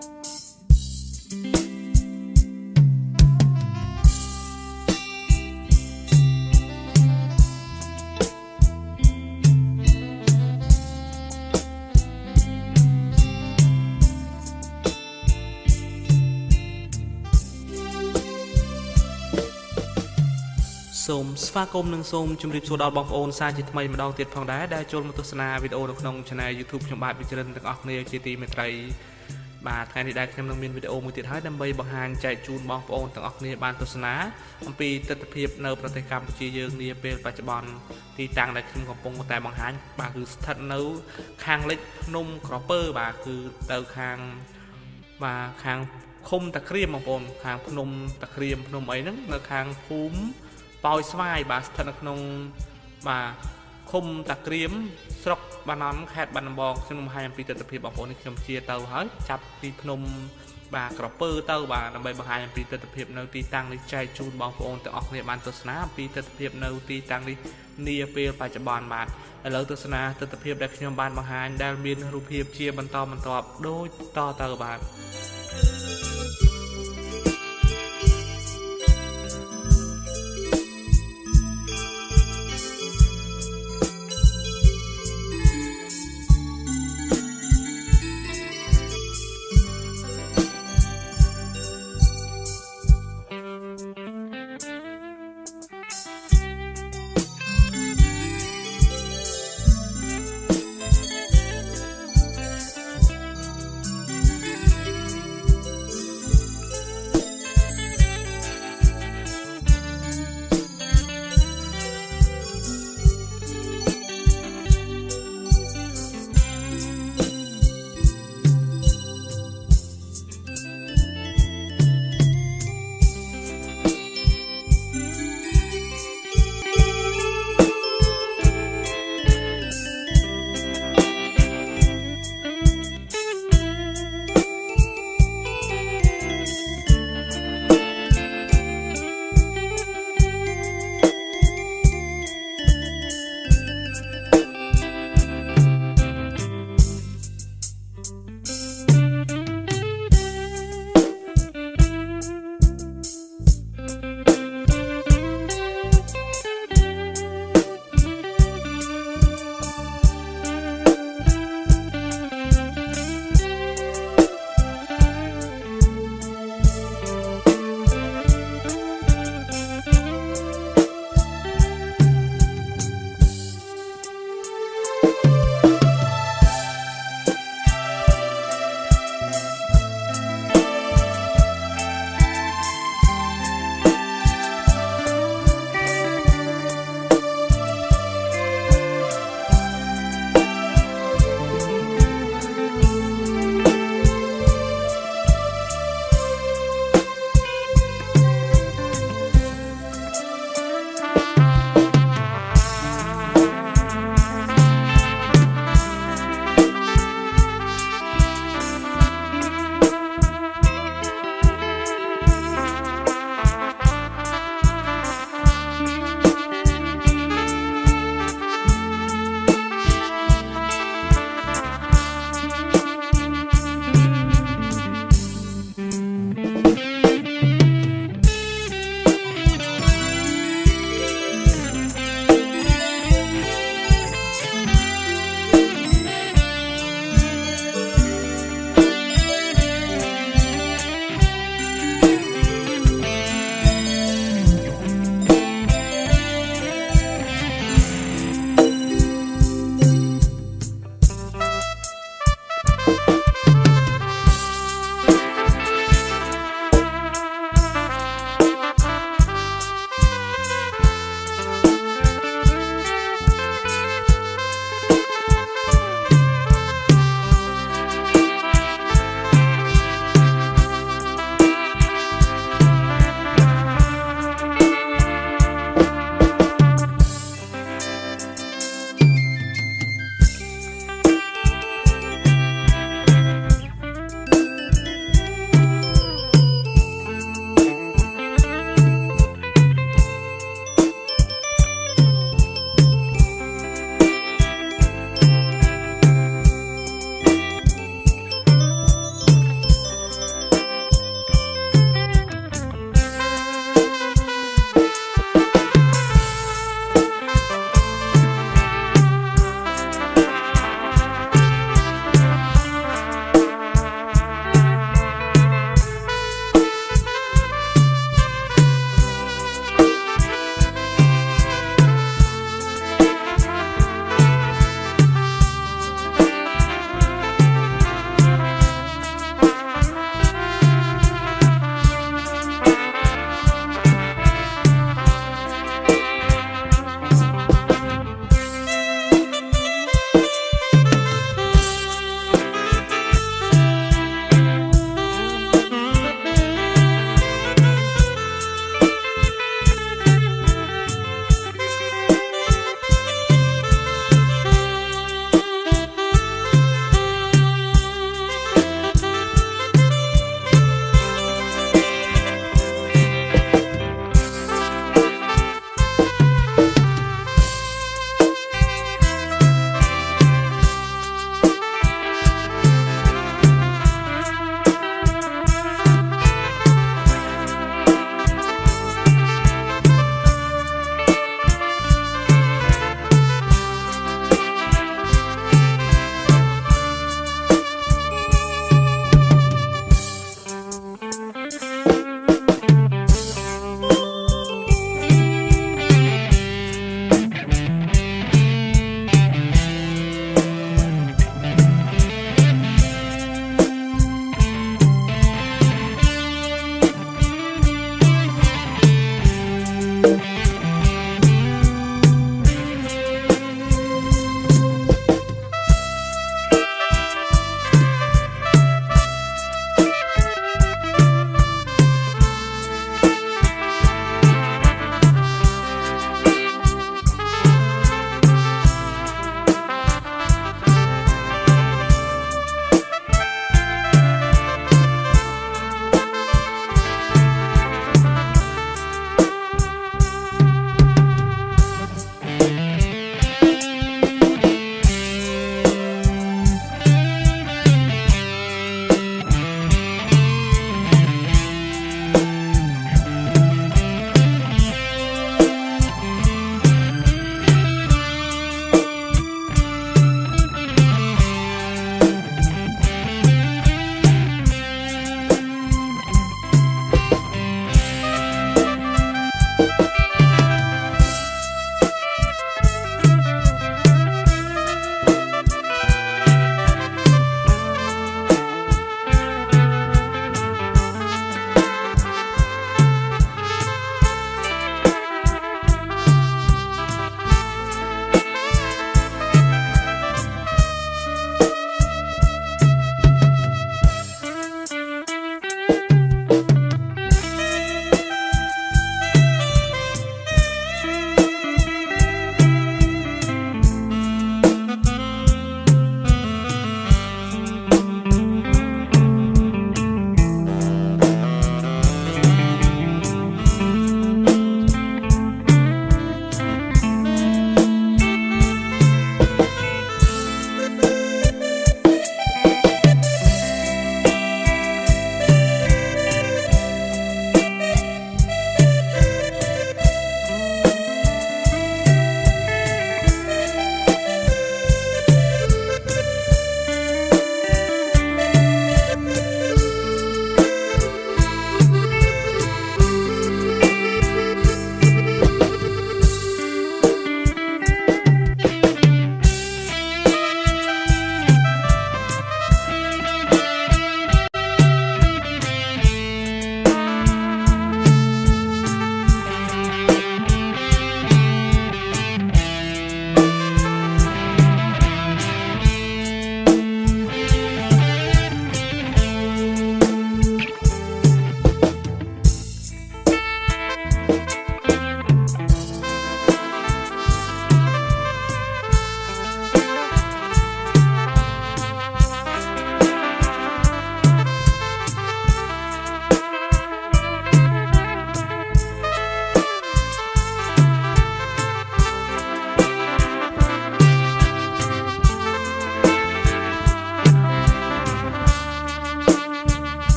សូមស្វាគមន៍និងសូមជម្រាបសួរដល់បងប្អូនសាជាថ្មីម្ដងទៀតផងដែរដែលចូលមកទស្សនាវីដេអូនៅក្នុង Channel YouTube ខ្ញុំបាទវិជ្ជរិនទាំងអស់គ្នាជាទីមេត្រីបាទថ្ងៃនេះដែរខ្ញុំនឹងមានវីដេអូមួយទៀតហើយដើម្បីបង្ហាញចែកជូនបងប្អូនទាំងអស់គ្នាបានទស្សនាអំពីទស្សនវិជ្ជានៅប្រទេសកម្ពុជាយើងនាពេលបច្ចុប្បន្នទីតាំងដែលខ្ញុំកំពុងតែបង្ហាញបាទគឺស្ថិតនៅខាងលិចភ្នំក្រពើបាទគឺទៅខាងបាទខាងឃុំតាក្រៀមបងប្អូនខាងភ្នំតាក្រៀមភ្នំអីហ្នឹងនៅខាងភូមិប៉ោយស្វាយបាទស្ថិតនៅក្នុងបាទឃុំតាក្រៀមស្រុកបាណន់ខេត្តបាត់ដំបងខ្ញុំបង្ហាញអំពីទស្សនវិជ្ជាបងប្អូននេះខ្ញុំជាទៅហើយចាប់ពីភ្នំបាទក្រពើទៅបាទដើម្បីបង្ហាញអំពីទស្សនវិជ្ជានៅទីតាំងនេះចែកជូនបងប្អូនទាំងអស់គ្នាបានទស្សនាអំពីទស្សនវិជ្ជានៅទីតាំងនេះនាពេលបច្ចុប្បន្នបាទឥឡូវទស្សនាទស្សនវិជ្ជាដែលខ្ញុំបានបង្ហាញដែលមានរូបភាពជាបន្តបន្ទាប់ដូចតទៅបាទ